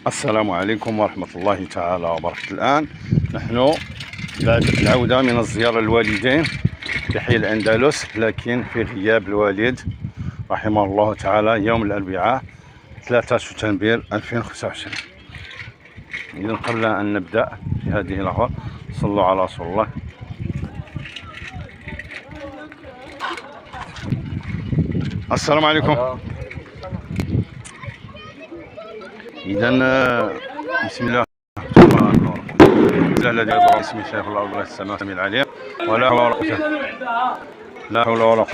السلام عليكم ورحمة الله تعالى وبركاته. الآن نحن بعد العودة من الزيارة للوالدين في حي الأندلس، لكن في غياب الوالد رحمه الله تعالى يوم الأربعاء 3 شتنبر 2025. إذن قبل أن نبدأ في هذه الأخبار صلوا على رسول الله. السلام عليكم. إذن بسم الله الذي يضرب اسم الشيخ الله ولا السماء السميع العليم ولا حول ولا قوة لا حول ولا قوة.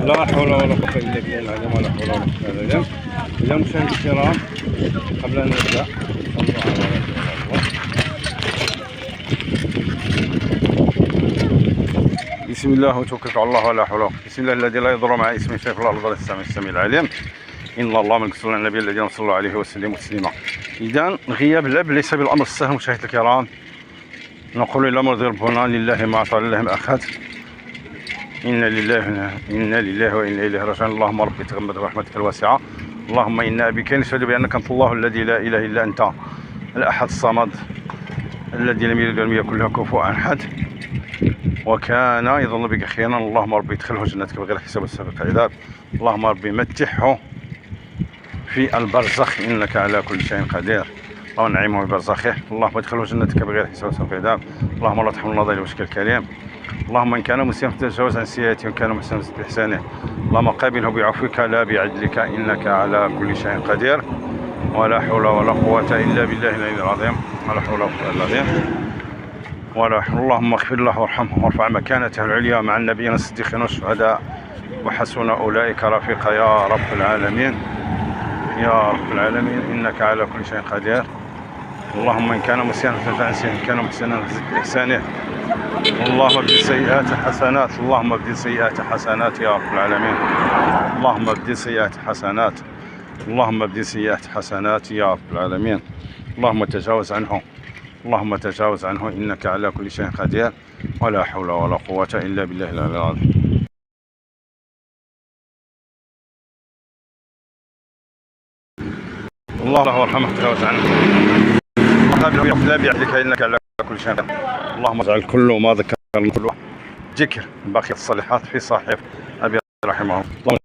لا حول ولا قوة إلا بالله العظيم ولا حول ولا قوة إلا بالله. إذا مشاهدينا الكرام قبل أن نبدأ بسم الله وتوكلت على الله ولا حول ولا قوة. بسم الله الذي لا يضر مع اسمه شيء في الأرض ولا السميع العليم. إن الله من صلى على النبي الذين صلوا عليه وسلموا تسليما. إذا غياب الأب ليس بالأمر السهل مشاهدينا الكرام. نقول الأمر ذي ربنا لله ما أعطى لله ما أخذ. إنا لله وإنا إليه راجعون. اللهم ربي تغمد برحمتك الواسعة. اللهم إنا بك نشهد بأنك أنت الله الذي لا إله إلا أنت الأحد الصمد الذي لم يلد ولم يكن له كفوا أحد وكان يظن بك خيرا. اللهم ربي ادخله جنتك بغير حساب وسابق عذاب. اللهم ربي متعه في البرزخ إنك على كل شيء قدير. اللهم نعيمه ببرزخه. اللهم ادخله جنتك بغير حساب وسابق عذاب. اللهم لا تحملنا ضيل وجهك الكريم. اللهم إن كان مسلما فتجاوز عن سيئاته وإن كان محسنا بإحسانه. اللهم قابله بعفوك لا بعدلك إنك على كل شيء قدير. ولا حول ولا قوة إلا بالله العلي العظيم. ولا حول ولا قوة إلا بالله. ولا حول. اللهم اغفر له وارحمه وارفع مكانته العليا مع النبيين الصديقين والشهداء وحسن أولئك رفيقا يا رب العالمين يا رب العالمين إنك على كل شيء قدير. اللهم إن كان مسيئا فاجعل إن كان محسنا فزد بإحسانه. اللهم ابدل سيئات حسنات. اللهم ابدل سيئات حسنات يا رب العالمين. اللهم ابدل سيئات حسنات. اللهم ابدل سيئات حسنات يا رب العالمين. اللهم تجاوز عنه. اللهم تجاوز عنه إنك على كل شيء قدير. ولا حول ولا قوة إلا بالله العلي العظيم. الله يرحمه تجاوز عنه. لا بيعدك إنك على كل شيء قدير. اللهم اجعل كل ما ذكرنا كله ذكر بقية الصالحات في صحيح أبي رحمه الله.